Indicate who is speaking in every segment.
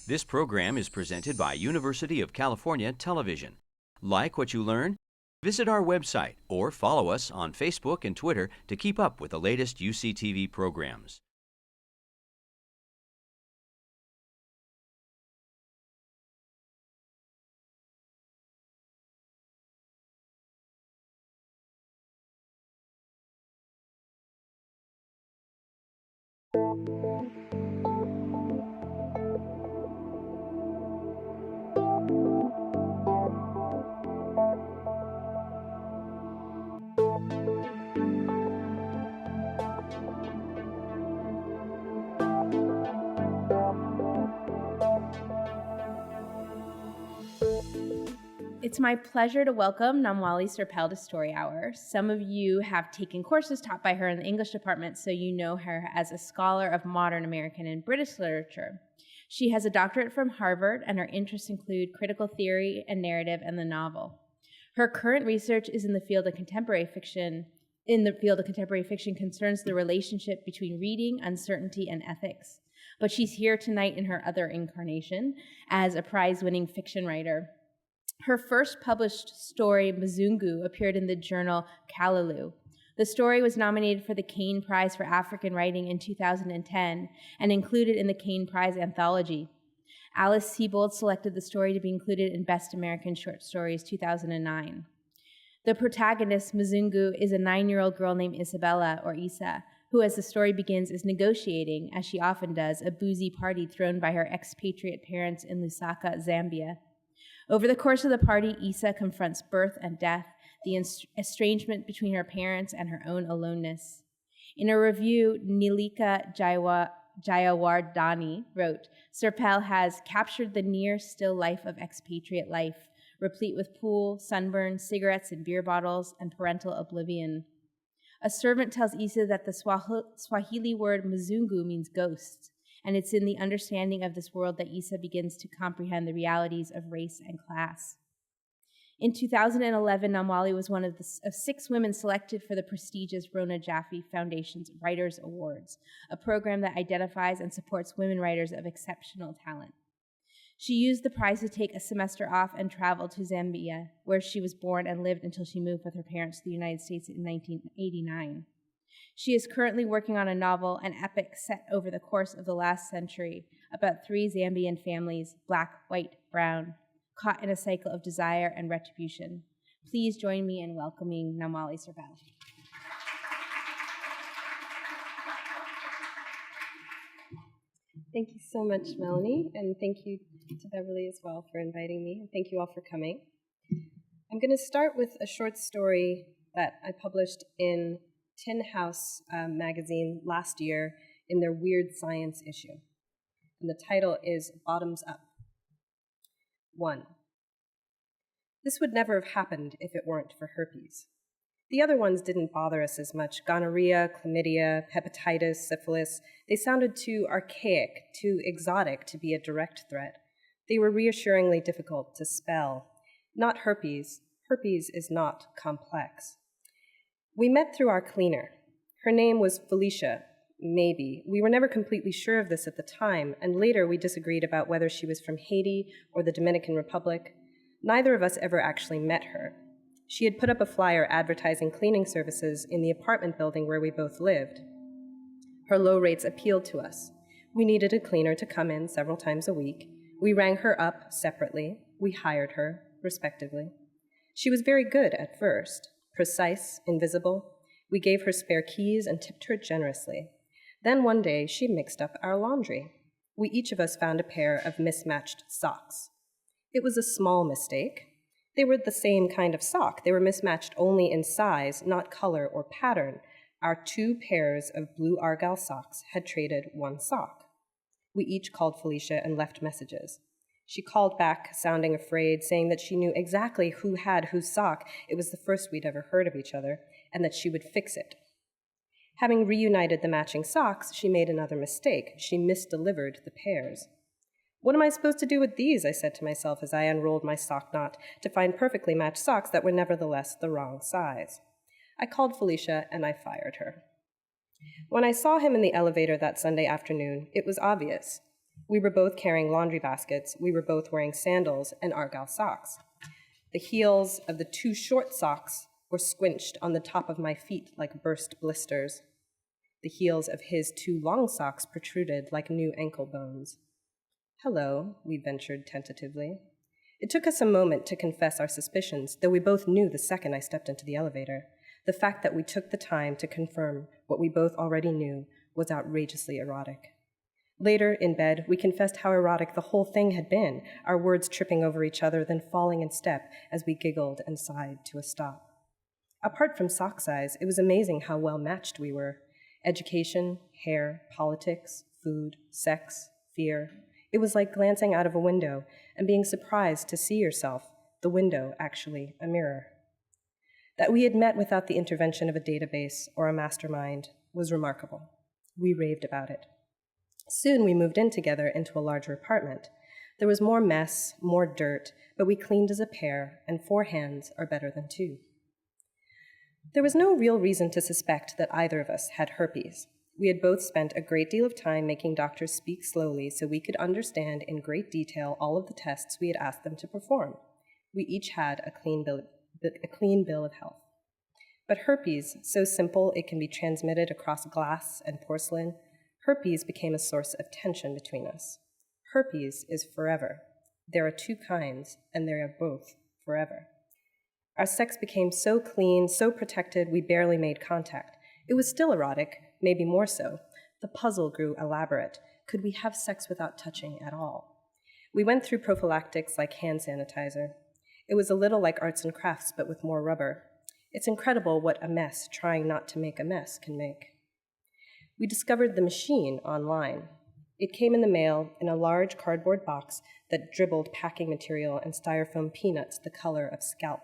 Speaker 1: This program is presented by University of California Television. Like what you learn? Visit our website or follow us on Facebook and Twitter to keep up with the latest UCTV programs.
Speaker 2: It's my pleasure to welcome Namwali Serpell to Story Hour. Some of you have taken courses taught by her in the English department, so you know her as a scholar of modern American and British literature. She has a doctorate from Harvard, and her interests include critical theory and narrative and the novel. Her current research is in the field of contemporary fiction. Concerns the relationship between reading, uncertainty, and ethics. But she's here tonight in her other incarnation as a prize-winning fiction writer. Her first published story, Mzungu, appeared in the journal Callaloo. The story was nominated for the Caine Prize for African Writing in 2010 and included in the Caine Prize anthology. Alice Sebold selected the story to be included in Best American Short Stories 2009. The protagonist, Mzungu, is a 9-year-old girl named Isabella, or Isa, who, as the story begins, is negotiating, as she often does, a boozy party thrown by her expatriate parents in Lusaka, Zambia. Over the course of the party, Isa confronts birth and death, the estrangement between her parents, and her own aloneness. In a review, Nilika Jayawardani wrote, Serpell has captured the near-still life of expatriate life, replete with pool, sunburn, cigarettes and beer bottles, and parental oblivion. A servant tells Isa that the Swahili word Mzungu means ghosts, and it's in the understanding of this world that Isa begins to comprehend the realities of race and class. In 2011, Namwali was one of 6 women selected for the prestigious Rona Jaffe Foundation's Writers Awards, a program that identifies and supports women writers of exceptional talent. She used the prize to take a semester off and travel to Zambia, where she was born and lived until she moved with her parents to the United States in 1989. She is currently working on a novel, an epic set over the course of the last century, about 3 Zambian families, black, white, brown, caught in a cycle of desire and retribution. Please join me in welcoming Namwali Serpell.
Speaker 3: Thank you so much, Melanie, and thank you to Beverly as well for inviting me, and thank you all for coming. I'm going to start with a short story that I published in Tin House magazine last year in their Weird Science issue. And the title is Bottoms Up. 1. This would never have happened if it weren't for herpes. The other ones didn't bother us as much. Gonorrhea, chlamydia, hepatitis, syphilis. They sounded too archaic, too exotic to be a direct threat. They were reassuringly difficult to spell. Not herpes. Herpes is not complex. We met through our cleaner. Her name was Felicia, maybe. We were never completely sure of this at the time, and later we disagreed about whether she was from Haiti or the Dominican Republic. Neither of us ever actually met her. She had put up a flyer advertising cleaning services in the apartment building where we both lived. Her low rates appealed to us. We needed a cleaner to come in several times a week. We rang her up separately. We hired her, respectively. She was very good at first. Precise, invisible. We gave her spare keys and tipped her generously. Then one day, she mixed up our laundry. We each of us found a pair of mismatched socks. It was a small mistake. They were the same kind of sock. They were mismatched only in size, not color or pattern. Our 2 pairs of blue argyle socks had traded 1 sock. We each called Felicia and left messages. She called back, sounding afraid, saying that she knew exactly who had whose sock. It was the first we'd ever heard of each other, and that she would fix it. Having reunited the matching socks, she made another mistake. She misdelivered the pairs. What am I supposed to do with these? I said to myself as I unrolled my sock knot to find perfectly matched socks that were nevertheless the wrong size. I called Felicia and I fired her. When I saw him in the elevator that Sunday afternoon, it was obvious. We were both carrying laundry baskets. We were both wearing sandals and argyle socks. The heels of the two short socks were squinched on the top of my feet like burst blisters. The heels of his two long socks protruded like new ankle bones. "Hello," we ventured tentatively. It took us a moment to confess our suspicions, though we both knew the second I stepped into the elevator. The fact that we took the time to confirm what we both already knew was outrageously erotic. Later, in bed, we confessed how erotic the whole thing had been, our words tripping over each other, then falling in step as we giggled and sighed to a stop. Apart from sock size, it was amazing how well matched we were. Education, hair, politics, food, sex, fear. It was like glancing out of a window and being surprised to see yourself, the window actually a mirror. That we had met without the intervention of a database or a mastermind was remarkable. We raved about it. Soon we moved in together into a larger apartment. There was more mess, more dirt, but we cleaned as a pair, and 4 hands are better than 2. There was no real reason to suspect that either of us had herpes. We had both spent a great deal of time making doctors speak slowly so we could understand in great detail all of the tests we had asked them to perform. We each had a clean bill of health. But herpes, so simple it can be transmitted across glass and porcelain, herpes became a source of tension between us. Herpes is forever. There are 2 kinds, and they are both forever. Our sex became so clean, so protected, we barely made contact. It was still erotic, maybe more so. The puzzle grew elaborate. Could we have sex without touching at all? We went through prophylactics like hand sanitizer. It was a little like arts and crafts, but with more rubber. It's incredible what a mess trying not to make a mess can make. We discovered the machine online. It came in the mail in a large cardboard box that dribbled packing material and styrofoam peanuts the color of scalp.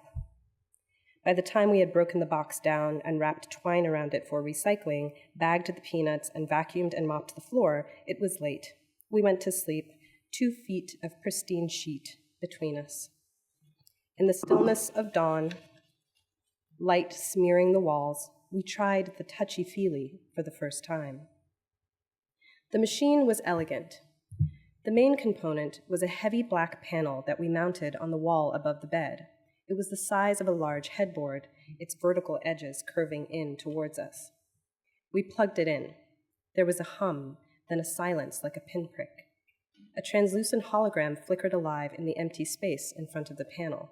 Speaker 3: By the time we had broken the box down and wrapped twine around it for recycling, bagged the peanuts, and vacuumed and mopped the floor, it was late. We went to sleep, 2 feet of pristine sheet between us. In the stillness of dawn, light smearing the walls, we tried the touchy-feely for the first time. The machine was elegant. The main component was a heavy black panel that we mounted on the wall above the bed. It was the size of a large headboard, its vertical edges curving in towards us. We plugged it in. There was a hum, then a silence like a pinprick. A translucent hologram flickered alive in the empty space in front of the panel.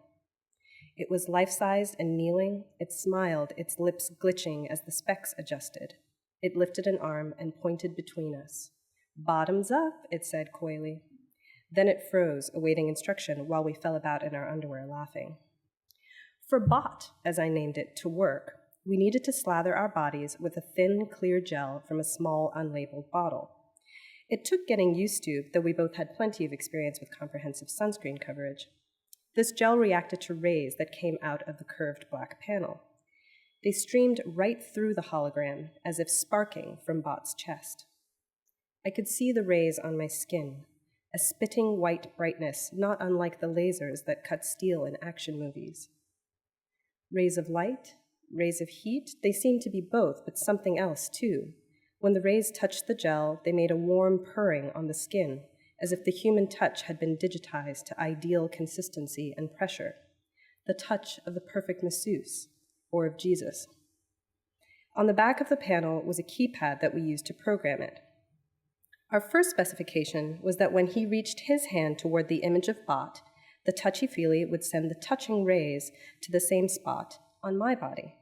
Speaker 3: It was life-sized and kneeling. It smiled, its lips glitching as the specs adjusted. It lifted an arm and pointed between us. "Bottoms up," it said coyly. Then it froze, awaiting instruction while we fell about in our underwear laughing. For BOT, as I named it, to work, we needed to slather our bodies with a thin, clear gel from a small, unlabeled bottle. It took getting used to, though we both had plenty of experience with comprehensive sunscreen coverage. This gel reacted to rays that came out of the curved black panel. They streamed right through the hologram, as if sparking from BOT's chest. I could see the rays on my skin, a spitting white brightness not unlike the lasers that cut steel in action movies. Rays of light, rays of heat, they seemed to be both, but something else too. When the rays touched the gel, they made a warm purring on the skin, as if the human touch had been digitized to ideal consistency and pressure, the touch of the perfect masseuse, or of Jesus. On the back of the panel was a keypad that we used to program it. Our first specification was that when he reached his hand toward the image of BOT, the touchy-feely would send the touching rays to the same spot on my body.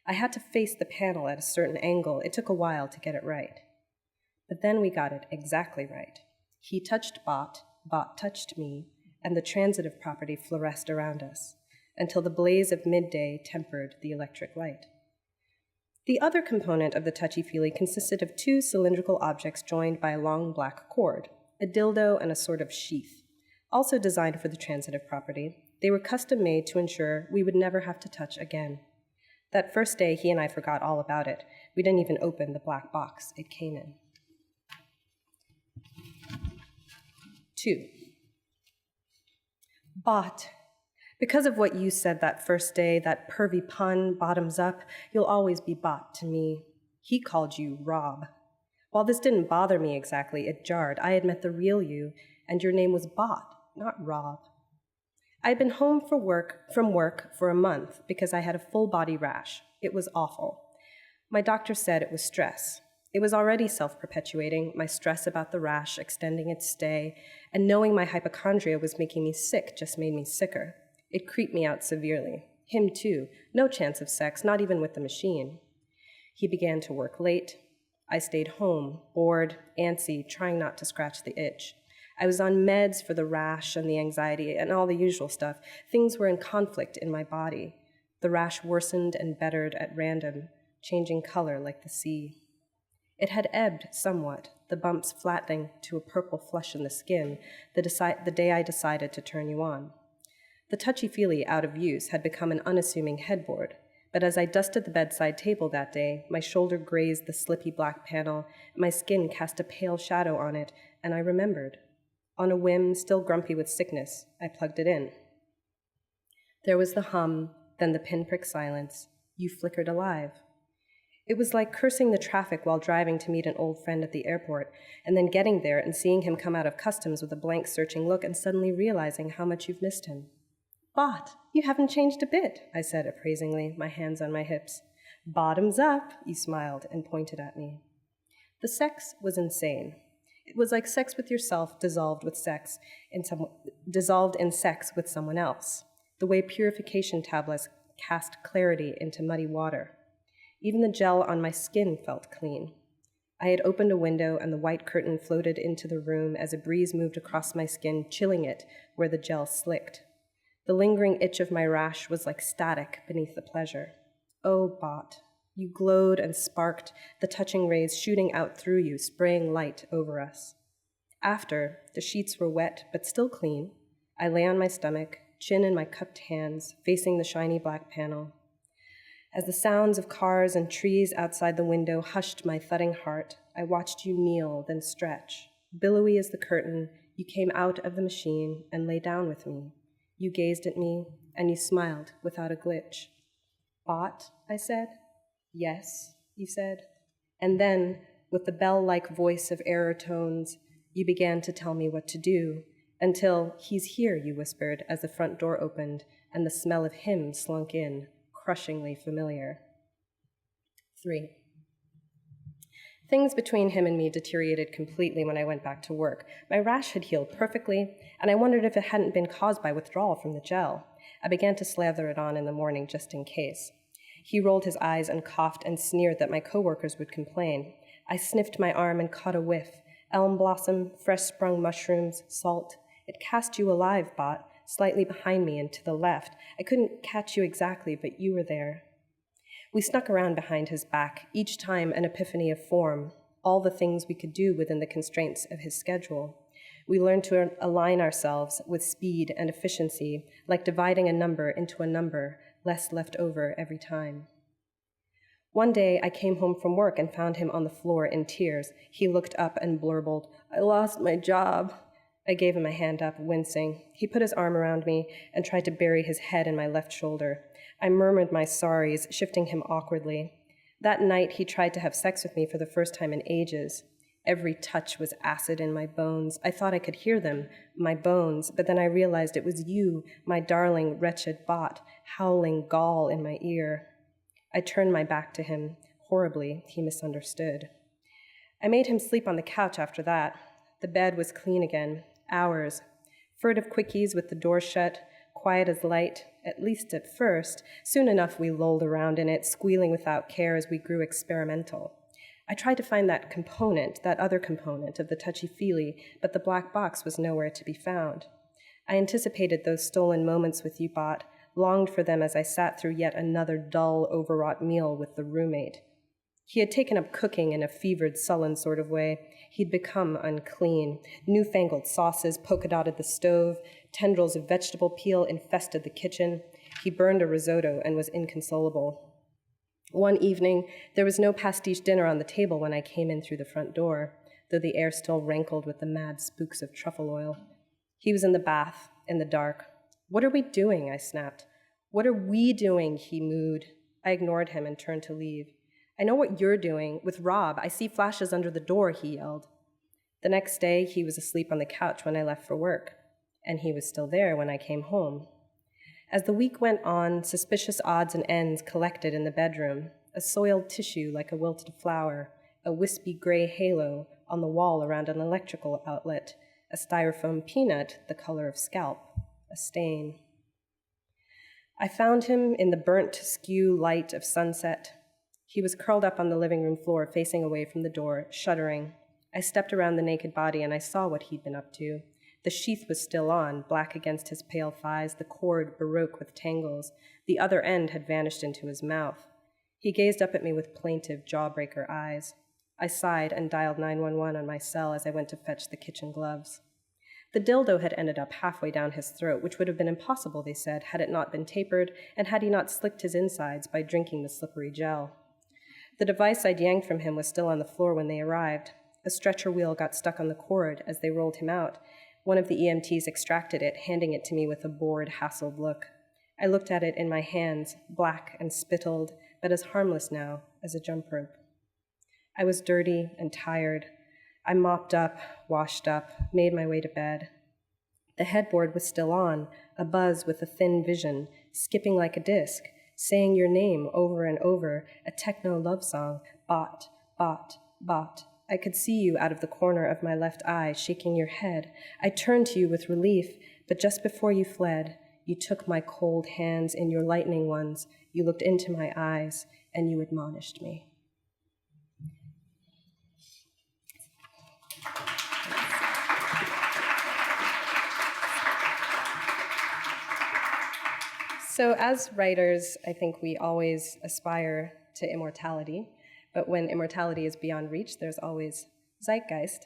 Speaker 3: I had to face the panel at a certain angle. It took a while to get it right. But then we got it exactly right. He touched BOT, BOT touched me, and the transitive property fluoresced around us, until the blaze of midday tempered the electric light. The other component of the touchy-feely consisted of 2 cylindrical objects joined by a long black cord, a dildo and a sort of sheath. Also designed for the transitive property, they were custom-made to ensure we would never have to touch again. That first day, he and I forgot all about it. We didn't even open the black box it came in. 2. BOT. Because of what you said that first day, that pervy pun, bottoms up, you'll always be BOT to me. He called you Rob. While this didn't bother me exactly, it jarred. I had met the real you, and your name was Bot, not Rob. I had been home from work for a month because I had a full-body rash. It was awful. My doctor said it was stress. It was already self-perpetuating, my stress about the rash extending its stay, and knowing my hypochondria was making me sick just made me sicker. It creeped me out severely. Him too. No chance of sex, not even with the machine. He began to work late. I stayed home, bored, antsy, trying not to scratch the itch. I was on meds for the rash and the anxiety and all the usual stuff. Things were in conflict in my body. The rash worsened and bettered at random, changing color like the sea. It had ebbed somewhat, the bumps flattening to a purple flush in the skin the day I decided to turn you on. The touchy-feely out of use had become an unassuming headboard, but as I dusted the bedside table that day, my shoulder grazed the slippy black panel, my skin cast a pale shadow on it, and I remembered. On a whim, still grumpy with sickness, I plugged it in. There was the hum, then the pinprick silence. You flickered alive. It was like cursing the traffic while driving to meet an old friend at the airport, and then getting there and seeing him come out of customs with a blank, searching look and suddenly realizing how much you've missed him. Bot, you haven't changed a bit, I said appraisingly, my hands on my hips. Bottoms up, you smiled and pointed at me. The sex was insane. It was like sex with yourself dissolved in sex with someone else, the way purification tablets cast clarity into muddy water. Even the gel on my skin felt clean. I had opened a window and the white curtain floated into the room as a breeze moved across my skin, chilling it where the gel slicked. The lingering itch of my rash was like static beneath the pleasure. Oh, Bot, you glowed and sparked, the touching rays shooting out through you, spraying light over us. After, the sheets were wet but still clean. I lay on my stomach, chin in my cupped hands, facing the shiny black panel. As the sounds of cars and trees outside the window hushed my thudding heart, I watched you kneel, then stretch. Billowy as the curtain, you came out of the machine and lay down with me. You gazed at me, and you smiled without a glitch. Bot, I said. Yes, you said. And then, with the bell-like voice of error tones, you began to tell me what to do, until, he's here, you whispered, as the front door opened, and the smell of him slunk in, crushingly familiar. 3. Things between him and me deteriorated completely when I went back to work. My rash had healed perfectly, and I wondered if it hadn't been caused by withdrawal from the gel. I began to slather it on in the morning just in case. He rolled his eyes and coughed and sneered that my coworkers would complain. I sniffed my arm and caught a whiff. Elm blossom, fresh-sprung mushrooms, salt. It cast you alive, Bot, slightly behind me and to the left. I couldn't catch you exactly, but you were there. We snuck around behind his back, each time an epiphany of form, all the things we could do within the constraints of his schedule. We learned to align ourselves with speed and efficiency, like dividing a number into a number, less left over every time. One day, I came home from work and found him on the floor in tears. He looked up and blurbled, "I lost my job." I gave him a hand up, wincing. He put his arm around me and tried to bury his head in my left shoulder. I murmured my sorries, shifting him awkwardly. That night, he tried to have sex with me for the first time in ages. Every touch was acid in my bones. I thought I could hear them, my bones, but then I realized it was you, my darling, wretched Bot, howling gall in my ear. I turned my back to him. Horribly, he misunderstood. I made him sleep on the couch after that. The bed was clean again. Hours. Furtive quickies with the door shut, quiet as light, at least at first. Soon enough we lolled around in it, squealing without care as we grew experimental. I tried to find that component, that other component of the touchy-feely, but the black box was nowhere to be found. I anticipated those stolen moments with you, Bot, longed for them as I sat through yet another dull, overwrought meal with the roommate. He had taken up cooking in a fevered, sullen sort of way. He'd become unclean. Newfangled sauces polka-dotted the stove. Tendrils of vegetable peel infested the kitchen. He burned a risotto and was inconsolable. One evening, there was no pastiche dinner on the table when I came in through the front door, though the air still rankled with the mad spooks of truffle oil. He was in the bath, in the dark. "What are we doing?" I snapped. "What are we doing?" he mooed. I ignored him and turned to leave. I know what you're doing. With Rob, I see flashes under the door, he yelled. The next day, he was asleep on the couch when I left for work, and he was still there when I came home. As the week went on, suspicious odds and ends collected in the bedroom, a soiled tissue like a wilted flower, a wispy gray halo on the wall around an electrical outlet, a styrofoam peanut the color of scalp, a stain. I found him in the burnt skew light of sunset. He was curled up on the living room floor, facing away from the door, shuddering. I stepped around the naked body and I saw what he'd been up to. The sheath was still on, black against his pale thighs, the cord baroque with tangles. The other end had vanished into his mouth. He gazed up at me with plaintive, jawbreaker eyes. I sighed and dialed 911 on my cell as I went to fetch the kitchen gloves. The dildo had ended up halfway down his throat, which would have been impossible, they said, had it not been tapered and had he not slicked his insides by drinking the slippery gel. The device I'd yanked from him was still on the floor when they arrived. A stretcher wheel got stuck on the cord as they rolled him out. One of the EMTs extracted it, handing it to me with a bored, hassled look. I looked at it in my hands, black and spittled, but as harmless now as a jump rope. I was dirty and tired. I mopped up, washed up, made my way to bed. The headboard was still on, abuzz with a thin vision, skipping like a disc, saying your name over and over, a techno love song, bot, bot, bot. I could see you out of the corner of my left eye, shaking your head. I turned to you with relief, but just before you fled, you took my cold hands in your lightning ones, you looked into my eyes, and you admonished me. So as writers, I think we always aspire to immortality, but when immortality is beyond reach, there's always zeitgeist.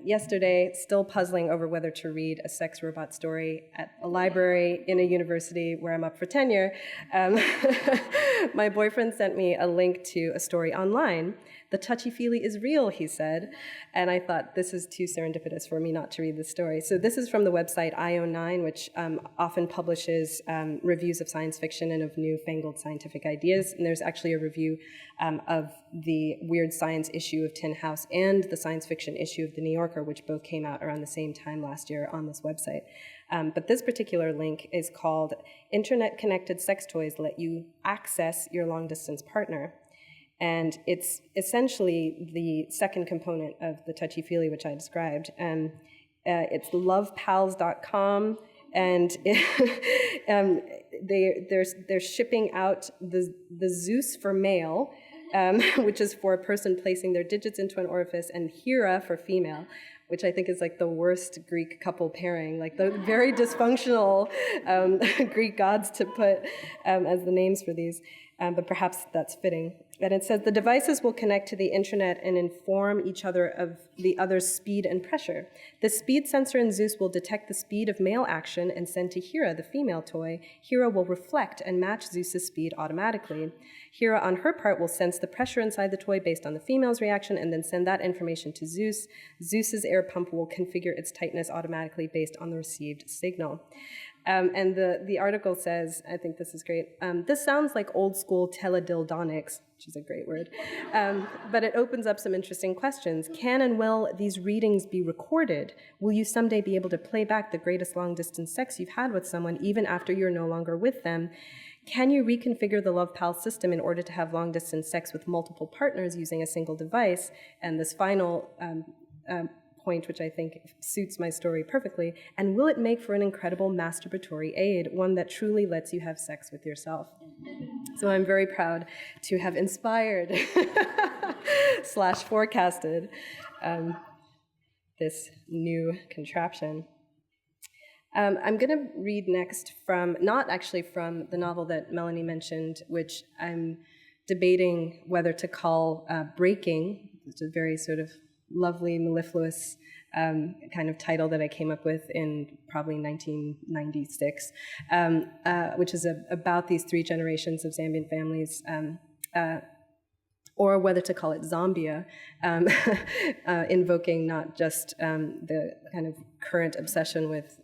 Speaker 3: Yesterday, still puzzling over whether to read a sex robot story at a library in a university where I'm up for tenure, my boyfriend sent me a link to a story online. The touchy-feely is real, he said, and I thought this is too serendipitous for me not to read the story. So this is from the website IO9, which often publishes reviews of science fiction and of newfangled scientific ideas, and there's actually a review of the Weird Science issue of Tin House and the science fiction issue of The New Yorker, which both came out around the same time last year on this website. But this particular link is called Internet-Connected Sex Toys Let You Access Your Long-Distance Partner. And it's essentially the second component of the touchy-feely, which I described. It's lovepals.com, and they're shipping out the Zeus for male, which is for a person placing their digits into an orifice, and Hera for female, which I think is like the worst Greek couple pairing, like the very dysfunctional Greek gods to put as the names for these, but perhaps that's fitting. And it says, the devices will connect to the internet and inform each other of the other's speed and pressure. The speed sensor in Zeus will detect the speed of male action and send to Hera, the female toy. Hera will reflect and match Zeus's speed automatically. Hera, on her part, will sense the pressure inside the toy based on the female's reaction and then send that information to Zeus. Zeus's air pump will configure its tightness automatically based on the received signal. And the article says, I think this is great, this sounds like old school teledildonics, which is a great word, but it opens up some interesting questions. Can and will these readings be recorded? Will you someday be able to play back the greatest long-distance sex you've had with someone even after you're no longer with them? Can you reconfigure the LovePal system in order to have long-distance sex with multiple partners using a single device? And this final point, which I think suits my story perfectly, and will it make for an incredible masturbatory aid, one that truly lets you have sex with yourself? So I'm very proud to have inspired / forecasted this new contraption. I'm going to read next from, not actually from the novel that Melanie mentioned, which I'm debating whether to call Breaking, which is a very sort of lovely, mellifluous kind of title that I came up with in probably 1996, which is about these three generations of Zambian families, or whether to call it Zambia, invoking not just the kind of current obsession with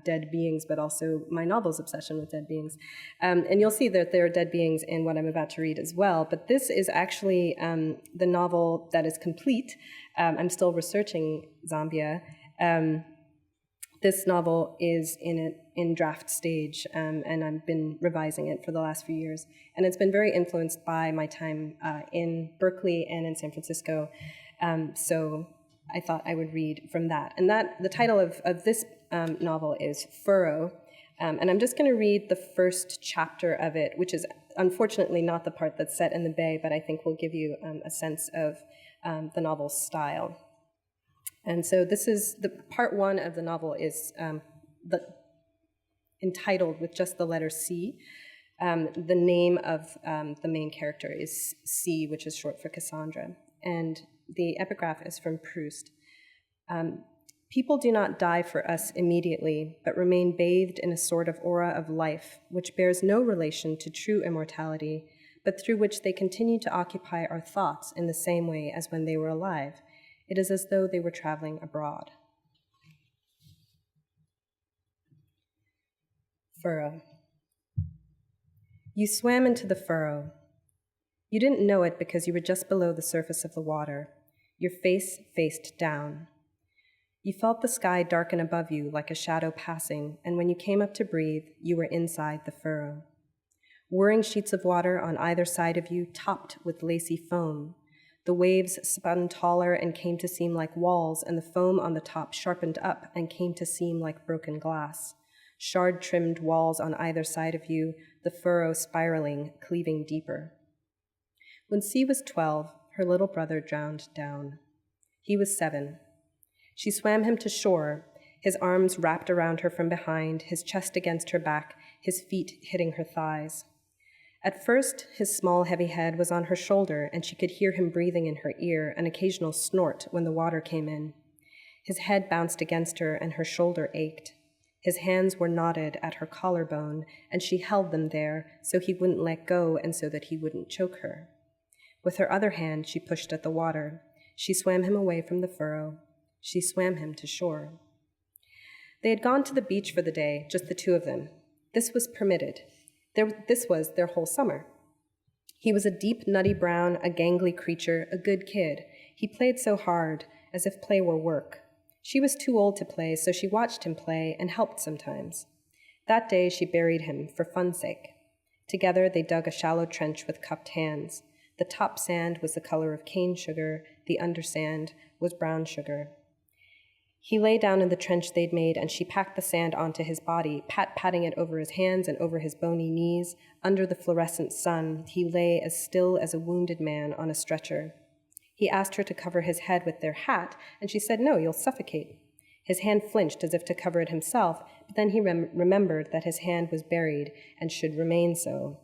Speaker 3: dead beings, but also my novel's obsession with dead beings. And you'll see that there are dead beings in what I'm about to read as well, but this is actually the novel that is complete. I'm still researching Zambia. This novel is in draft stage, and I've been revising it for the last few years. And it's been very influenced by my time in Berkeley and in San Francisco. So I thought I would read from that. And the title of this novel is Furrow. And I'm just going to read the first chapter of it, which is unfortunately not the part that's set in the Bay, but I think will give you a sense of the novel's style. And so this is the part one of the novel is entitled with just the letter C. The name of the main character is C, which is short for Cassandra. And the epigraph is from Proust. People do not die for us immediately, but remain bathed in a sort of aura of life, which bears no relation to true immortality, but through which they continue to occupy our thoughts in the same way as when they were alive. It is as though they were traveling abroad. Furrow. You swam into the furrow. You didn't know it because you were just below the surface of the water. Your face faced down. You felt the sky darken above you like a shadow passing, and when you came up to breathe, you were inside the furrow. Whirring sheets of water on either side of you topped with lacy foam. The waves spun taller and came to seem like walls, and the foam on the top sharpened up and came to seem like broken glass. Shard-trimmed walls on either side of you, the furrow spiraling, cleaving deeper. When C was 12, her little brother drowned down. He was 7. She swam him to shore, his arms wrapped around her from behind, his chest against her back, his feet hitting her thighs. At first, his small, heavy head was on her shoulder, and she could hear him breathing in her ear, an occasional snort when the water came in. His head bounced against her, and her shoulder ached. His hands were knotted at her collarbone, and she held them there so he wouldn't let go and so that he wouldn't choke her. With her other hand, she pushed at the water. She swam him away from the furrow. She swam him to shore. They had gone to the beach for the day, just the two of them. This was permitted. This was their whole summer. He was a deep, nutty brown, a gangly creature, a good kid. He played so hard, as if play were work. She was too old to play, so she watched him play and helped sometimes. That day she buried him, for fun's sake. Together they dug a shallow trench with cupped hands. The top sand was the color of cane sugar, the undersand was brown sugar. He lay down in the trench they'd made, and she packed the sand onto his body, patting it over his hands and over his bony knees. Under the fluorescent sun, he lay as still as a wounded man on a stretcher. He asked her to cover his head with their hat, and she said, "No, you'll suffocate." His hand flinched as if to cover it himself, but then he remembered that his hand was buried and should remain so.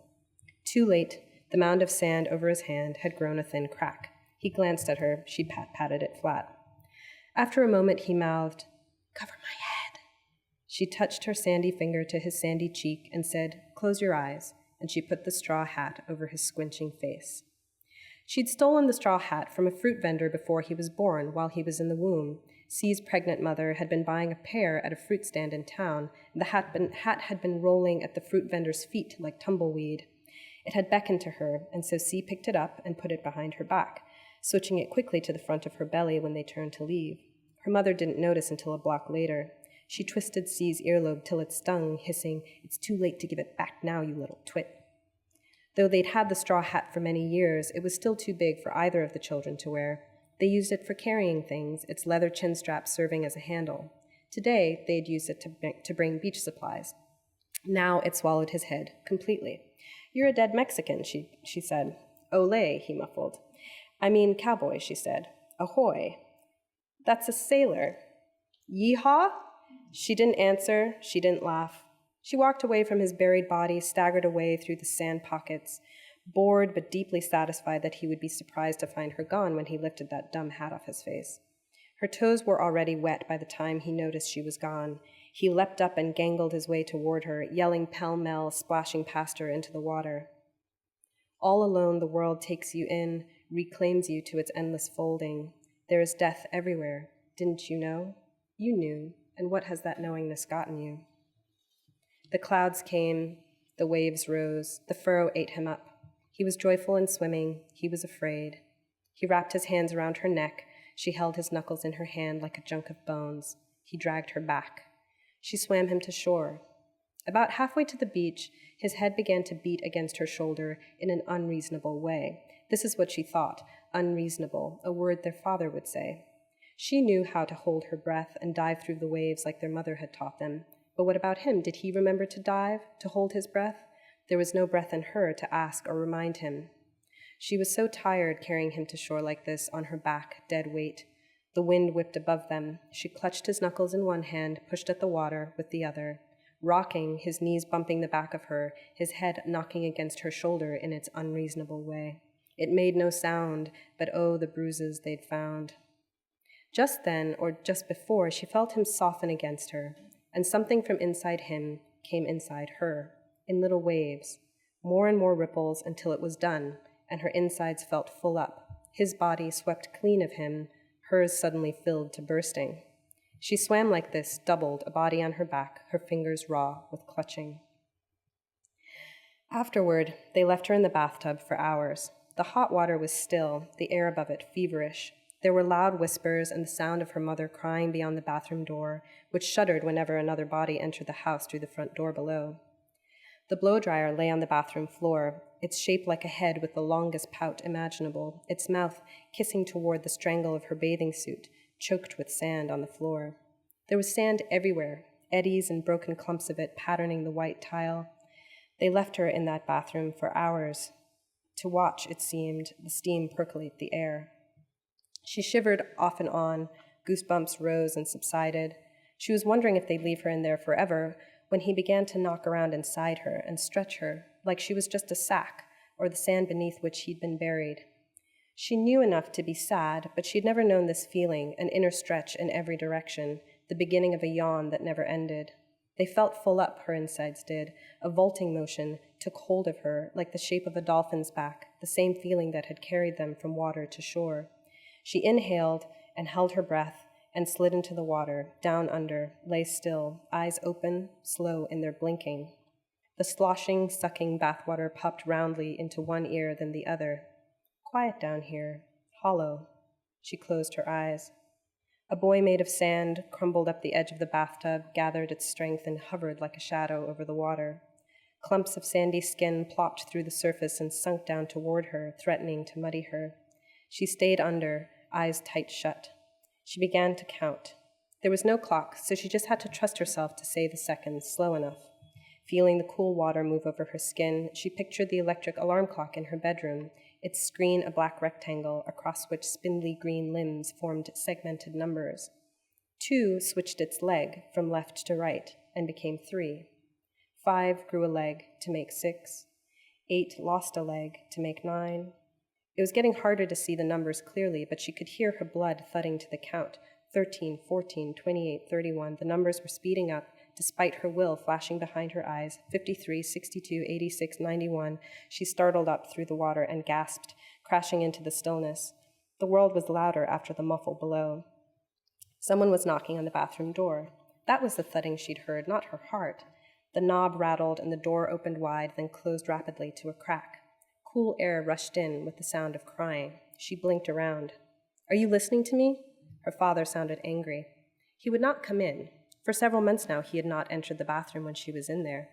Speaker 3: Too late, the mound of sand over his hand had grown a thin crack. He glanced at her. She patted it flat. After a moment, he mouthed, "Cover my head." She touched her sandy finger to his sandy cheek and said, "Close your eyes," and she put the straw hat over his squinching face. She'd stolen the straw hat from a fruit vendor before he was born, while he was in the womb. C's pregnant mother had been buying a pear at a fruit stand in town, and the hat had been rolling at the fruit vendor's feet like tumbleweed. It had beckoned to her, and so C picked it up and put it behind her back, switching it quickly to the front of her belly when they turned to leave. Her mother didn't notice until a block later. She twisted C's earlobe till it stung, hissing, "It's too late to give it back now, you little twit." Though they'd had the straw hat for many years, it was still too big for either of the children to wear. They used it for carrying things, its leather chin strap serving as a handle. Today, they'd used it to bring beach supplies. Now it swallowed his head completely. "You're a dead Mexican," she said. "Ole," he muffled. "I mean cowboy," she said. "Ahoy." "That's a sailor." "Yeehaw?" She didn't answer. She didn't laugh. She walked away from his buried body, staggered away through the sand pockets, bored but deeply satisfied that he would be surprised to find her gone when he lifted that dumb hat off his face. Her toes were already wet by the time he noticed she was gone. He leapt up and gangled his way toward her, yelling pell-mell, splashing past her into the water. All alone, the world takes you in, reclaims you to its endless folding. There is death everywhere. Didn't you know? You knew, and what has that knowingness gotten you? The clouds came, the waves rose, the furrow ate him up. He was joyful in swimming, he was afraid. He wrapped his hands around her neck, she held his knuckles in her hand like a junk of bones. He dragged her back. She swam him to shore. About halfway to the beach, his head began to beat against her shoulder in an unreasonable way. This is what she thought, unreasonable, a word their father would say. She knew how to hold her breath and dive through the waves like their mother had taught them. But what about him? Did he remember to dive, to hold his breath? There was no breath in her to ask or remind him. She was so tired carrying him to shore like this on her back, dead weight. The wind whipped above them. She clutched his knuckles in one hand, pushed at the water with the other, rocking, his knees bumping the back of her, his head knocking against her shoulder in its unreasonable way. It made no sound, but oh, the bruises they'd found. Just then, or just before, she felt him soften against her, and something from inside him came inside her, in little waves, more and more ripples until it was done, and her insides felt full up. His body swept clean of him, hers suddenly filled to bursting. She swam like this, doubled, a body on her back, her fingers raw with clutching. Afterward, they left her in the bathtub for hours. The hot water was still, the air above it feverish. There were loud whispers and the sound of her mother crying beyond the bathroom door, which shuddered whenever another body entered the house through the front door below. The blow-dryer lay on the bathroom floor, its shape like a head with the longest pout imaginable, its mouth kissing toward the strangle of her bathing suit, choked with sand on the floor. There was sand everywhere, eddies and broken clumps of it patterning the white tile. They left her in that bathroom for hours, to watch, it seemed, the steam percolate the air. She shivered off and on, goosebumps rose and subsided. She was wondering if they'd leave her in there forever, when he began to knock around inside her and stretch her, like she was just a sack, or the sand beneath which he'd been buried. She knew enough to be sad, but she'd never known this feeling, an inner stretch in every direction, the beginning of a yawn that never ended. They felt full up, her insides did. A vaulting motion took hold of her, like the shape of a dolphin's back, the same feeling that had carried them from water to shore. She inhaled and held her breath and slid into the water, down under, lay still, eyes open, slow in their blinking. The sloshing, sucking bathwater popped roundly into one ear, then the other. Quiet down here, hollow. She closed her eyes. A buoy made of sand crumbled up the edge of the bathtub, gathered its strength, and hovered like a shadow over the water. Clumps of sandy skin plopped through the surface and sunk down toward her, threatening to muddy her. She stayed under, eyes tight shut. She began to count. There was no clock, so she just had to trust herself to say the seconds slow enough. Feeling the cool water move over her skin, she pictured the electric alarm clock in her bedroom, its screen a black rectangle across which spindly green limbs formed segmented numbers. 2 switched its leg from left to right and became 3. 5 grew a leg to make 6. 8 lost a leg to make 9. It was getting harder to see the numbers clearly, but she could hear her blood thudding to the count. 13, 14, 28, 31. The numbers were speeding up, despite her will flashing behind her eyes. 53, 62, 86, 91. She startled up through the water and gasped, crashing into the stillness. The world was louder after the muffle below. Someone was knocking on the bathroom door. That was the thudding she'd heard, not her heart. The knob rattled and the door opened wide, then closed rapidly to a crack. Cool air rushed in with the sound of crying. She blinked around. "Are you listening to me?" Her father sounded angry. He would not come in. For several months now, he had not entered the bathroom when she was in there.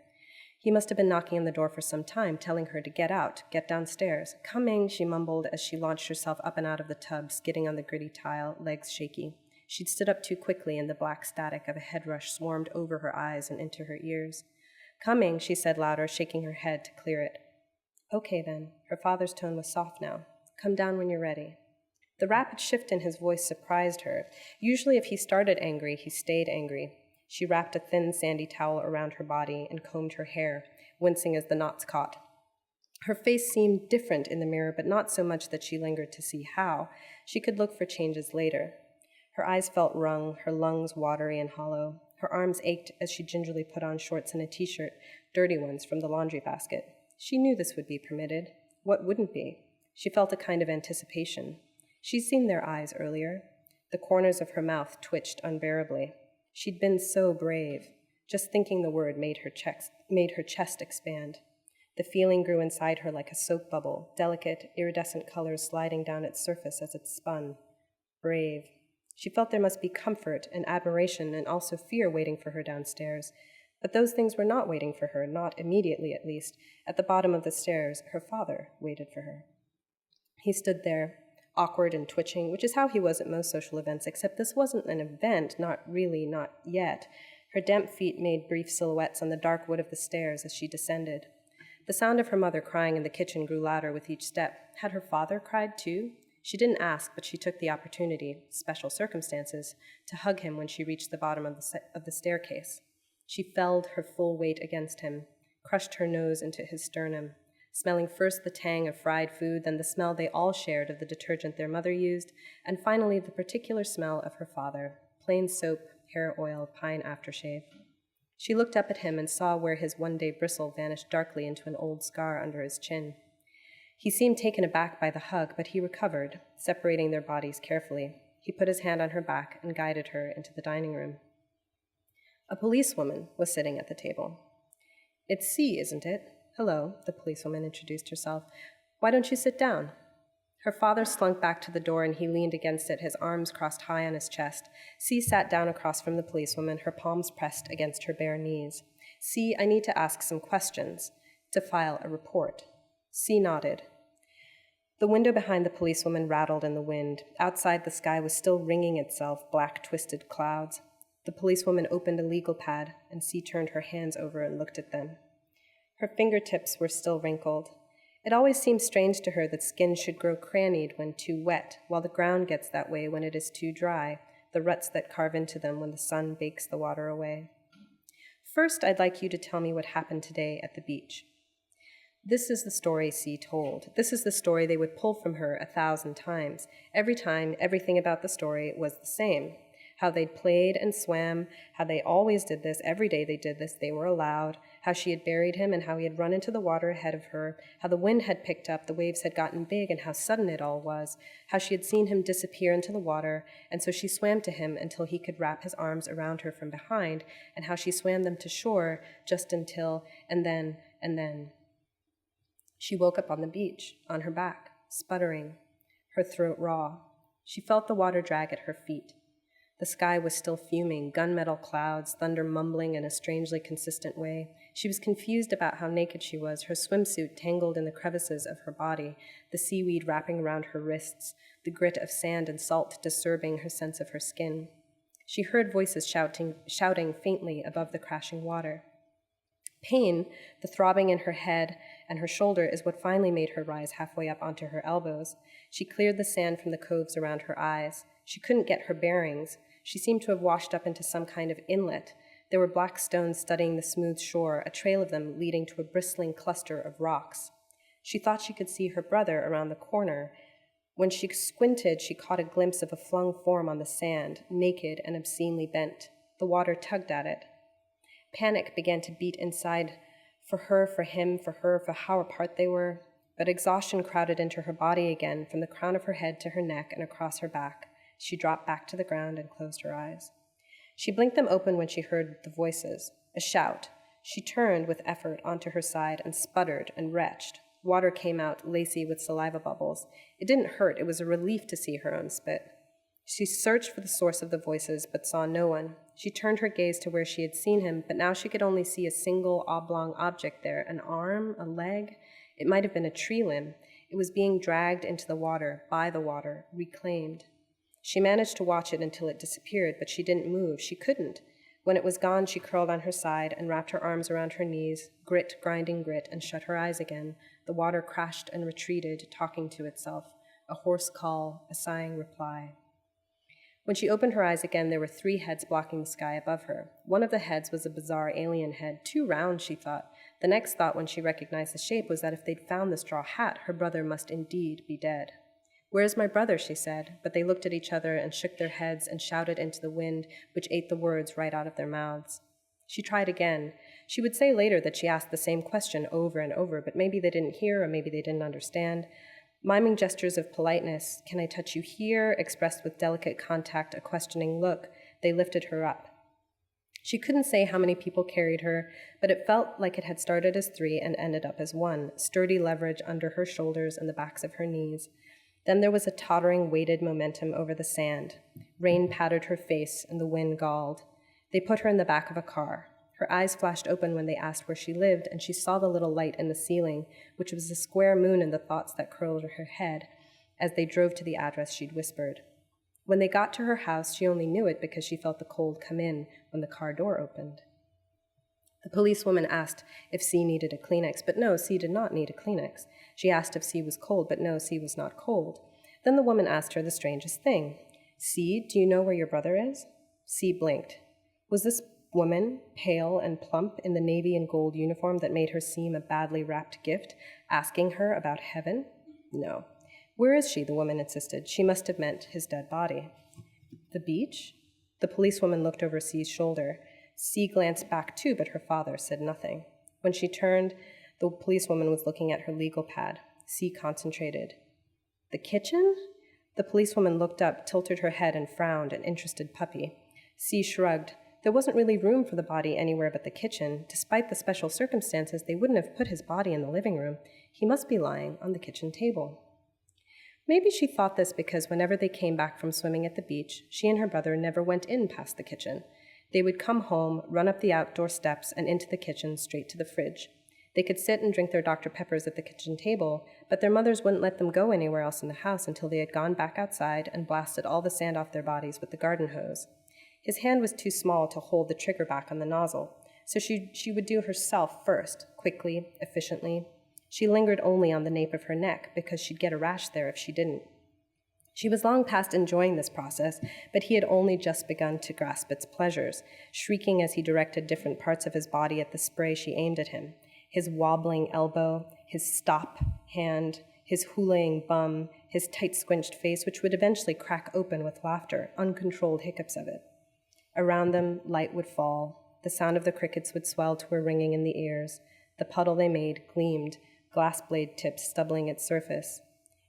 Speaker 3: He must have been knocking on the door for some time, telling her to get out, get downstairs. "Coming," she mumbled as she launched herself up and out of the tub, skidding on the gritty tile, legs shaky. She'd stood up too quickly, and the black static of a head rush swarmed over her eyes and into her ears. "Coming," she said louder, shaking her head to clear it. "Okay, then." Her father's tone was soft now. "Come down when you're ready." The rapid shift in his voice surprised her. Usually if he started angry, he stayed angry. She wrapped a thin, sandy towel around her body and combed her hair, wincing as the knots caught. Her face seemed different in the mirror, but not so much that she lingered to see how. She could look for changes later. Her eyes felt wrung, her lungs watery and hollow. Her arms ached as she gingerly put on shorts and a t-shirt, dirty ones from the laundry basket. She knew this would be permitted. What wouldn't be? She felt a kind of anticipation. She'd seen their eyes earlier. The corners of her mouth twitched unbearably. She'd been so brave. Just thinking the word made her chest expand. The feeling grew inside her like a soap bubble, delicate, iridescent colors sliding down its surface as it spun. Brave. She felt there must be comfort and admiration and also fear waiting for her downstairs. But those things were not waiting for her, not immediately at least. At the bottom of the stairs, her father waited for her. He stood there, awkward and twitching, which is how he was at most social events, except this wasn't an event, not yet. Her damp feet made brief silhouettes on the dark wood of the stairs as she descended. The sound of her mother crying in the kitchen grew louder with each step. Had her father cried too? She didn't ask, but she took the opportunity, special circumstances, to hug him when she reached the bottom of the staircase. She felled her full weight against him, crushed her nose into his sternum, smelling first the tang of fried food, then the smell they all shared of the detergent their mother used, and finally the particular smell of her father, plain soap, hair oil, pine aftershave. She looked up at him and saw where his one-day bristle vanished darkly into an old scar under his chin. He seemed taken aback by the hug, but he recovered, separating their bodies carefully. He put his hand on her back and guided her into the dining room. A policewoman was sitting at the table. "It's C, isn't it?" "Hello," the policewoman introduced herself. "Why don't you sit down?" Her father slunk back to the door and he leaned against it, his arms crossed high on his chest. C sat down across from the policewoman, her palms pressed against her bare knees. "C, I need to ask some questions. To file a report." C nodded. The window behind the policewoman rattled in the wind. Outside, the sky was still wringing itself, black twisted clouds. The policewoman opened a legal pad, and C turned her hands over and looked at them. Her fingertips were still wrinkled. It always seemed strange to her that skin should grow crannied when too wet, while the ground gets that way when it is too dry, the ruts that carve into them when the sun bakes the water away. "First, I'd like you to tell me what happened today at the beach." This is the story C told. This is the story they would pull from her 1,000 times. Every time, everything about the story was the same. How they'd played and swam, how they always did this, every day they did this, they were allowed, how she had buried him and how he had run into the water ahead of her, how the wind had picked up, the waves had gotten big, and how sudden it all was, how she had seen him disappear into the water, and so she swam to him until he could wrap his arms around her from behind, and how she swam them to shore just until, and then. She woke up on the beach, on her back, sputtering, her throat raw. She felt the water drag at her feet. The sky was still fuming, gunmetal clouds, thunder mumbling in a strangely consistent way. She was confused about how naked she was, her swimsuit tangled in the crevices of her body, the seaweed wrapping around her wrists, the grit of sand and salt disturbing her sense of her skin. She heard voices shouting faintly above the crashing water. Pain, the throbbing in her head and her shoulder, is what finally made her rise halfway up onto her elbows. She cleared the sand from the coves around her eyes. She couldn't get her bearings. She seemed to have washed up into some kind of inlet. There were black stones studding the smooth shore, a trail of them leading to a bristling cluster of rocks. She thought she could see her brother around the corner. When she squinted, she caught a glimpse of a flung form on the sand, naked and obscenely bent. The water tugged at it. Panic began to beat inside, for her, for him, for her, for how apart they were. But exhaustion crowded into her body again, from the crown of her head to her neck and across her back. She dropped back to the ground and closed her eyes. She blinked them open when she heard the voices, a shout. She turned with effort onto her side and sputtered and retched. Water came out, lacy with saliva bubbles. It didn't hurt. It was a relief to see her own spit. She searched for the source of the voices, but saw no one. She turned her gaze to where she had seen him, but now she could only see a single oblong object there, an arm, a leg. It might have been a tree limb. It was being dragged into the water, by the water, reclaimed. She managed to watch it until it disappeared, but she didn't move. She couldn't. When it was gone, she curled on her side and wrapped her arms around her knees, grit, grinding grit, and shut her eyes again. The water crashed and retreated, talking to itself, a hoarse call, a sighing reply. When she opened her eyes again, there were 3 heads blocking the sky above her. One of the heads was a bizarre alien head, too round, she thought. The next thought when she recognized the shape was that if they'd found the straw hat, her brother must indeed be dead. "Where's my brother?" she said, but they looked at each other and shook their heads and shouted into the wind, which ate the words right out of their mouths. She tried again. She would say later that she asked the same question over and over, but maybe they didn't hear or maybe they didn't understand. Miming gestures of politeness, "Can I touch you here?" expressed with delicate contact a questioning look, they lifted her up. She couldn't say how many people carried her, but it felt like it had started as 3 and ended up as 1, sturdy leverage under her shoulders and the backs of her knees. Then there was a tottering, weighted momentum over the sand. Rain pattered her face, and the wind galled. They put her in the back of a car. Her eyes flashed open when they asked where she lived, and she saw the little light in the ceiling, which was a square moon in the thoughts that curled her head as they drove to the address she'd whispered. When they got to her house, she only knew it because she felt the cold come in when the car door opened. The policewoman asked if C needed a Kleenex, but no, C did not need a Kleenex. She asked if C was cold, but no, C was not cold. Then the woman asked her the strangest thing. C, do you know where your brother is? C blinked. Was this woman, pale and plump in the navy and gold uniform that made her seem a badly wrapped gift, asking her about heaven? No. Where is she? The woman insisted. She must have meant his dead body. The beach? The policewoman looked over C's shoulder. C glanced back too, but her father said nothing. When she turned, the policewoman was looking at her legal pad. C concentrated. The kitchen? The policewoman looked up, tilted her head, and frowned, an interested puppy. C shrugged. There wasn't really room for the body anywhere but the kitchen. Despite the special circumstances, they wouldn't have put his body in the living room. He must be lying on the kitchen table. Maybe she thought this because whenever they came back from swimming at the beach, she and her brother never went in past the kitchen. They would come home, run up the outdoor steps, and into the kitchen straight to the fridge. They could sit and drink their Dr. Peppers at the kitchen table, but their mothers wouldn't let them go anywhere else in the house until they had gone back outside and blasted all the sand off their bodies with the garden hose. His hand was too small to hold the trigger back on the nozzle, so she would do herself first, quickly, efficiently. She lingered only on the nape of her neck because she'd get a rash there if she didn't. She was long past enjoying this process, but he had only just begun to grasp its pleasures, shrieking as he directed different parts of his body at the spray she aimed at him. His wobbling elbow, his stop hand, his hoolaying bum, his tight-squinched face, which would eventually crack open with laughter, uncontrolled hiccups of it. Around them, light would fall. The sound of the crickets would swell to a ringing in the ears. The puddle they made gleamed, glass blade tips stubbling its surface.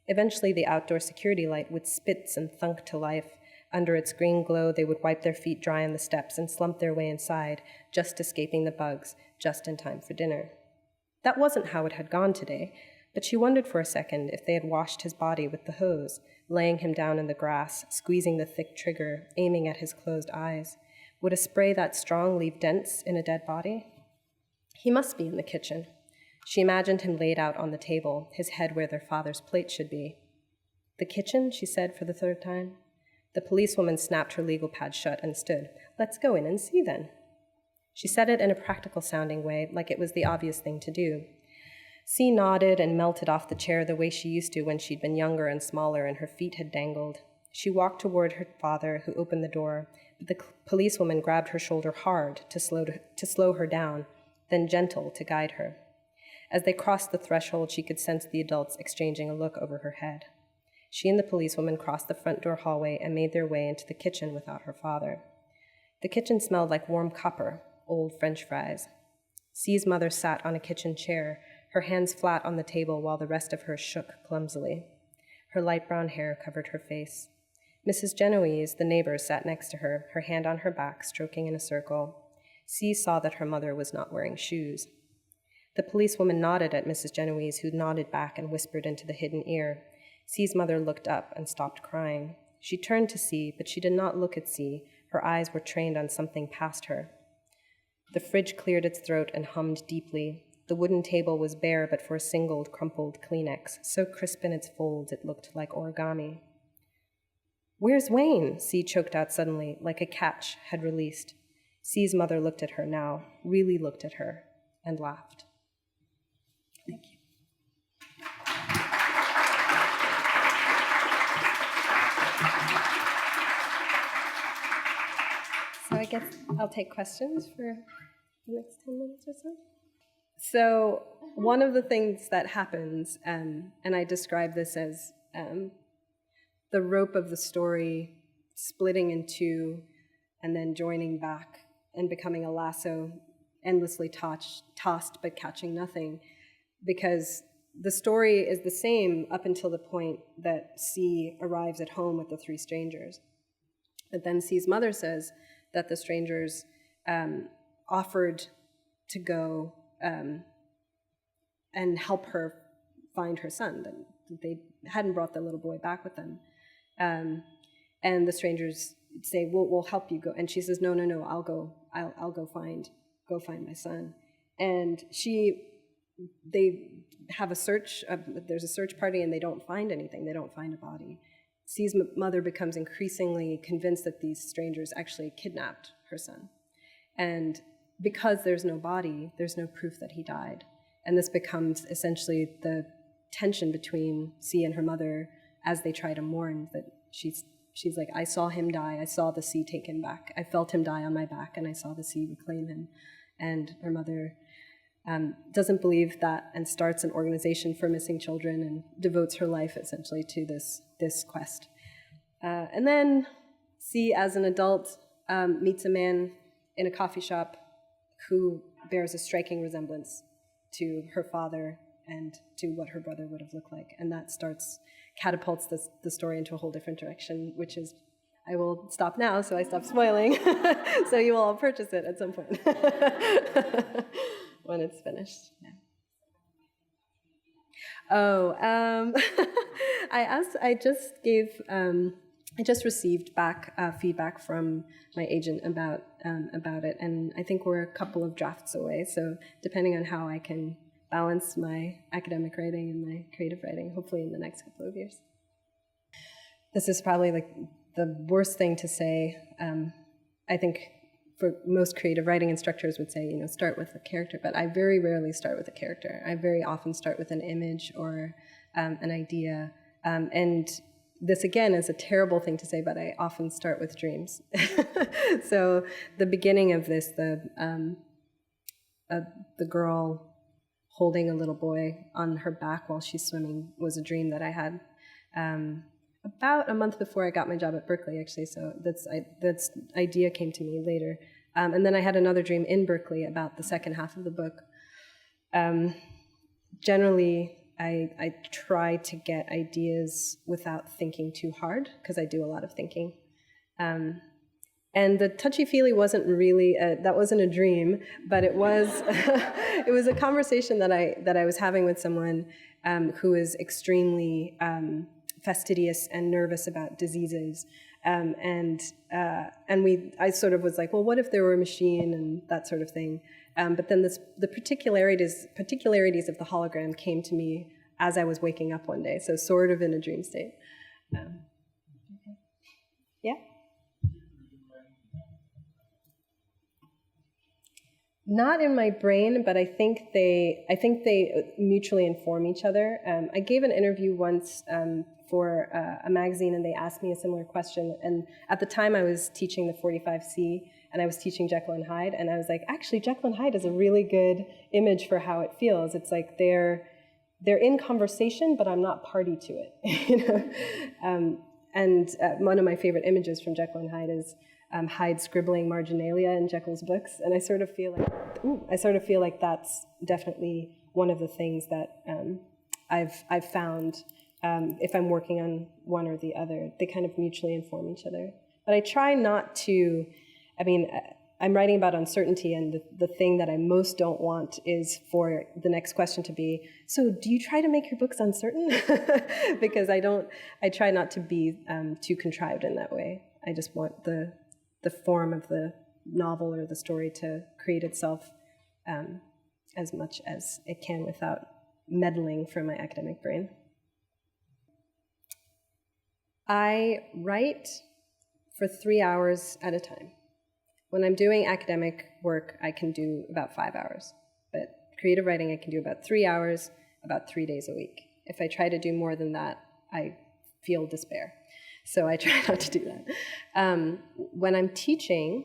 Speaker 3: Eventually, the outdoor security light would spitz and thunk to life. Under its green glow, they would wipe their feet dry on the steps and slump their way inside, just escaping the bugs, just in time for dinner. That wasn't how it had gone today, but she wondered for a second if they had washed his body with the hose, laying him down in the grass, squeezing the thick trigger, aiming at his closed eyes. Would a spray that strong leave dents in a dead body? He must be in the kitchen. She imagined him laid out on the table, his head where their father's plate should be. The kitchen, she said for the 3rd time. The policewoman snapped her legal pad shut and stood. Let's go in and see then. She said it in a practical-sounding way, like it was the obvious thing to do. C nodded and melted off the chair the way she used to when she'd been younger and smaller and her feet had dangled. She walked toward her father, who opened the door, but the policewoman grabbed her shoulder hard to slow her down, then gentle to guide her. As they crossed the threshold, she could sense the adults exchanging a look over her head. She and the policewoman crossed the front door hallway and made their way into the kitchen without her father. The kitchen smelled like warm copper, old French fries. C's mother sat on a kitchen chair, her hands flat on the table while the rest of her shook clumsily. Her light brown hair covered her face. Mrs. Genoese, the neighbor, sat next to her, her hand on her back, stroking in a circle. C saw that her mother was not wearing shoes. The policewoman nodded at Mrs. Genoese, who nodded back and whispered into the hidden ear. C's mother looked up and stopped crying. She turned to C, but she did not look at C. Her eyes were trained on something past her. The fridge cleared its throat and hummed deeply. The wooden table was bare but for a single crumpled Kleenex, so crisp in its folds it looked like origami. "Where's Wayne?" C choked out suddenly, like a catch had released. C's mother looked at her now, really looked at her, and laughed. Thank you. So I guess I'll take questions for the next 10 minutes or so. So one of the things that happens, and I describe this as the rope of the story splitting in two and then joining back and becoming a lasso, endlessly tossed but catching nothing, because the story is the same up until the point that C arrives at home with the 3 strangers. But then C's mother says that the strangers offered to go and help her find her son, that they hadn't brought the little boy back with them. And the strangers say, we'll help you go. And she says, no, I'll go find my son. And they have a search, there's a search party, and they don't find anything. They don't find a body. C's mother becomes increasingly convinced that these strangers actually kidnapped her son. And because there's no body, there's no proof that he died. And this becomes essentially the tension between C and her mother as they try to mourn that she's like, I saw him die, I saw the sea take him back, I felt him die on my back, and I saw the sea reclaim him. And her mother doesn't believe that and starts an organization for missing children and devotes her life essentially to this quest. And then C, as an adult, meets a man in a coffee shop who bears a striking resemblance to her father and to what her brother would have looked like. And that catapults the story into a whole different direction, which is, I will stop now so I stop spoiling, so you will all purchase it at some point when it's finished. Yeah. Oh, I just received back feedback from my agent about it, and I think we're a couple of drafts away, so depending on how I can balance my academic writing and my creative writing, hopefully in the next couple of years. This is probably like the worst thing to say. I think for most creative writing instructors would say, start with a character, but I very rarely start with a character. I very often start with an image or an idea. And this, again, is a terrible thing to say, but I often start with dreams. So the beginning of this, the girl holding a little boy on her back while she's swimming was a dream that I had about a month before I got my job at Berkeley, actually. So that's idea came to me later. And then I had another dream in Berkeley about the second half of the book. Generally, I try to get ideas without thinking too hard, because I do a lot of thinking. And the touchy-feely wasn't really, that wasn't a dream, but it was, it was a conversation that I was having with someone who is extremely fastidious and nervous about diseases. I sort of was like, well, what if there were a machine and that sort of thing? But then the particularities of the hologram came to me as I was waking up one day, so sort of in a dream state. Yeah? Not in my brain, but I think they mutually inform each other. I gave an interview once for a magazine, and they asked me a similar question. And at the time, I was teaching the 45C, and I was teaching Jekyll and Hyde, and I was like, actually, Jekyll and Hyde is a really good image for how it feels. It's like they're in conversation, but I'm not party to it. And one of my favorite images from Jekyll and Hyde is Hyde scribbling marginalia in Jekyll's books, and I sort of feel like that's definitely one of the things that I've found. If I'm working on one or the other, they kind of mutually inform each other. But I try not to. I'm writing about uncertainty, and the thing that I most don't want is for the next question to be, so do you try to make your books uncertain? Because I try not to be too contrived in that way. I just want the form of the novel or the story to create itself as much as it can without meddling from my academic brain. I write for 3 hours at a time. When I'm doing academic work, I can do about 5 hours. But creative writing, I can do about 3 hours, about 3 days a week. If I try to do more than that, I feel despair. So I try not to do that. When I'm teaching,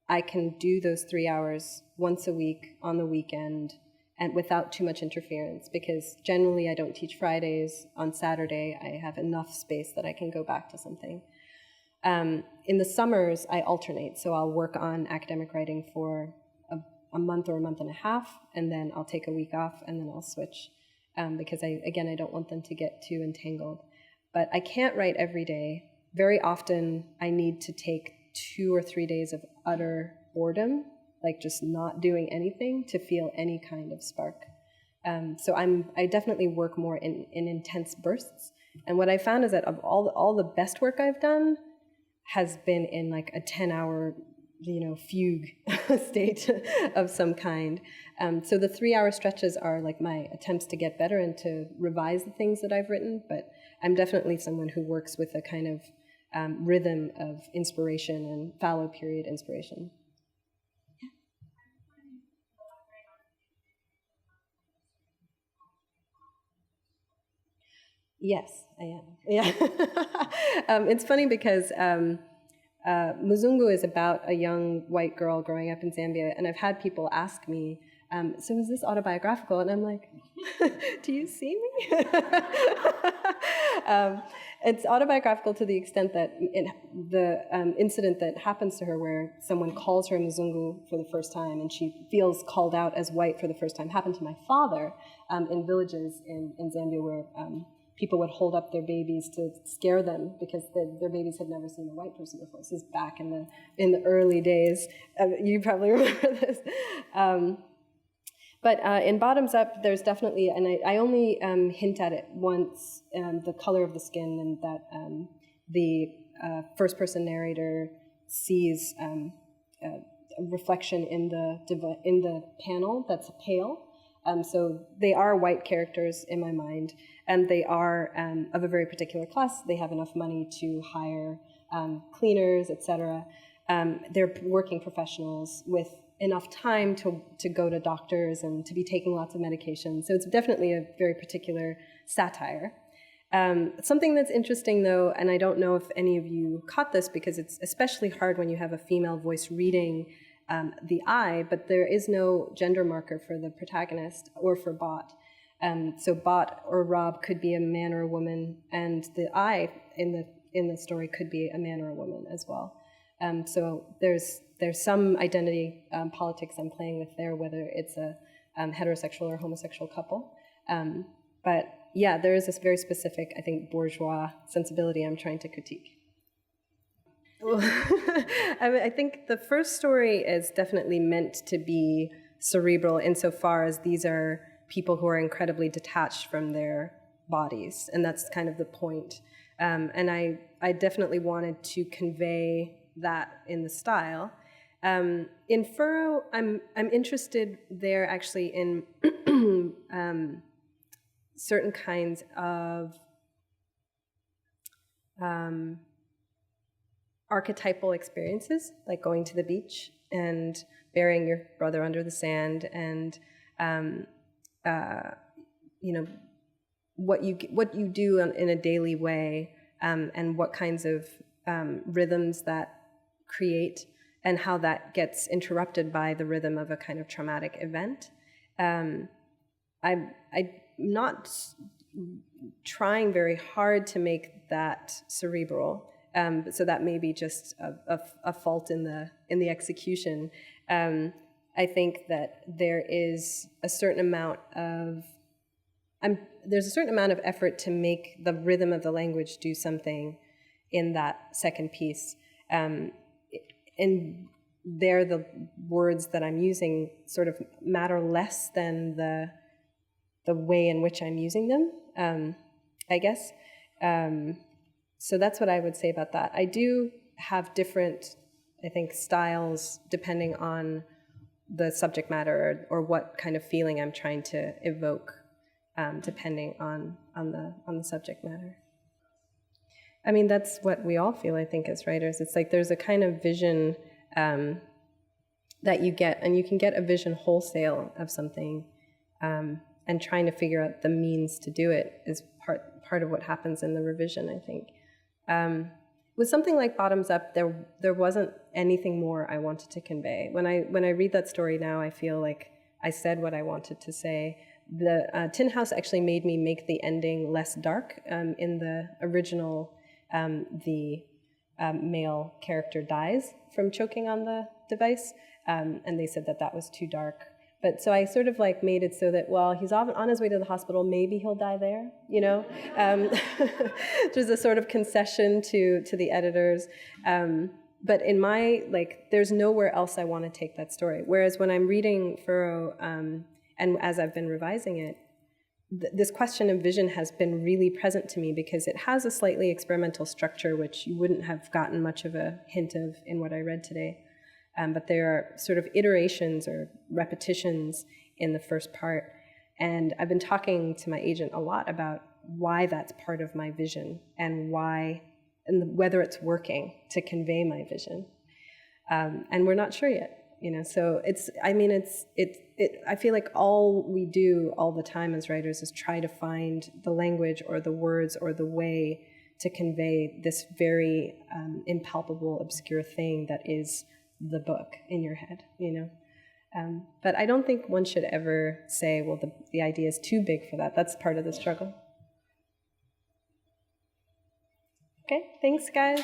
Speaker 3: I can do those 3 hours once a week on the weekend and without too much interference, because generally I don't teach Fridays. On Saturday, I have enough space that I can go back to something. In the summers, I alternate. So I'll work on academic writing for a month or a month and a half, and then I'll take a week off, and then I'll switch, because I don't want them to get too entangled. But I can't write every day. Very often, I need to take 2 or 3 days of utter boredom, like just not doing anything, to feel any kind of spark. So I definitely work more in intense bursts. And what I found is that of all the best work I've done has been in like a 10-hour, fugue state of some kind. So the 3-hour stretches are like my attempts to get better and to revise the things that I've written. But I'm definitely someone who works with a kind of rhythm of inspiration and fallow period inspiration. Yes, I am. Yeah. It's funny because Muzungu is about a young white girl growing up in Zambia, and I've had people ask me, so is this autobiographical? And I'm like, do you see me? It's autobiographical to the extent that the incident that happens to her where someone calls her Muzungu for the first time and she feels called out as white for the first time happened to my father in villages in Zambia where people would hold up their babies to scare them because their babies had never seen a white person before. This is back in the early days. You probably remember this. But in Bottoms Up, there's definitely, and I only hint at it once, the color of the skin, and that the first-person narrator sees a reflection in the panel that's pale. So they are white characters in my mind, and they are of a very particular class. They have enough money to hire cleaners, etc. They're working professionals with enough time to go to doctors and to be taking lots of medication. So it's definitely a very particular satire. Something that's interesting, though, and I don't know if any of you caught this because it's especially hard when you have a female voice reading the I, but there is no gender marker for the protagonist or for Bot. So Bot or Rob could be a man or a woman, and the I in the story could be a man or a woman as well. So there's some identity politics I'm playing with there, whether it's a heterosexual or homosexual couple. But yeah, there is this very specific, I think, bourgeois sensibility I'm trying to critique. I think the first story is definitely meant to be cerebral insofar as these are people who are incredibly detached from their bodies, and that's kind of the point. And I definitely wanted to convey that in the style. In Furrow, I'm interested there actually in certain kinds of archetypal experiences, like going to the beach and burying your brother under the sand, and what you do in a daily way, and what kinds of rhythms that create, and how that gets interrupted by the rhythm of a kind of traumatic event. I'm not trying very hard to make that cerebral. So that may be just a fault in the execution. I think that there is a certain amount of effort to make the rhythm of the language do something in that second piece, and there the words that I'm using sort of matter less than the way in which I'm using them, I guess. So that's what I would say about that. I do have different, I think, styles depending on the subject matter or what kind of feeling I'm trying to evoke, depending on the subject matter. I mean, that's what we all feel, I think, as writers. It's like there's a kind of vision that you get, and you can get a vision wholesale of something, and trying to figure out the means to do it is part of what happens in the revision, I think. With something like Bottoms Up, there wasn't anything more I wanted to convey. When I read that story now, I feel like I said what I wanted to say. The Tin House actually made me make the ending less dark. In the original, the male character dies from choking on the device, and they said that was too dark. But so I sort of like made it so that, well, he's on his way to the hospital, maybe he'll die there, There's a sort of concession to the editors. But in my, like, there's nowhere else I want to take that story. Whereas when I'm reading Furrow, and as I've been revising it, this question of vision has been really present to me because it has a slightly experimental structure, which you wouldn't have gotten much of a hint of in what I read today. But there are sort of iterations or repetitions in the first part. And I've been talking to my agent a lot about why that's part of my vision and why, and whether it's working to convey my vision. And we're not sure yet. So I feel like all we do all the time as writers is try to find the language or the words or the way to convey this very impalpable, obscure thing that is the book in your head, But I don't think one should ever say, well, the idea is too big for that. That's part of the struggle. Okay, thanks, guys.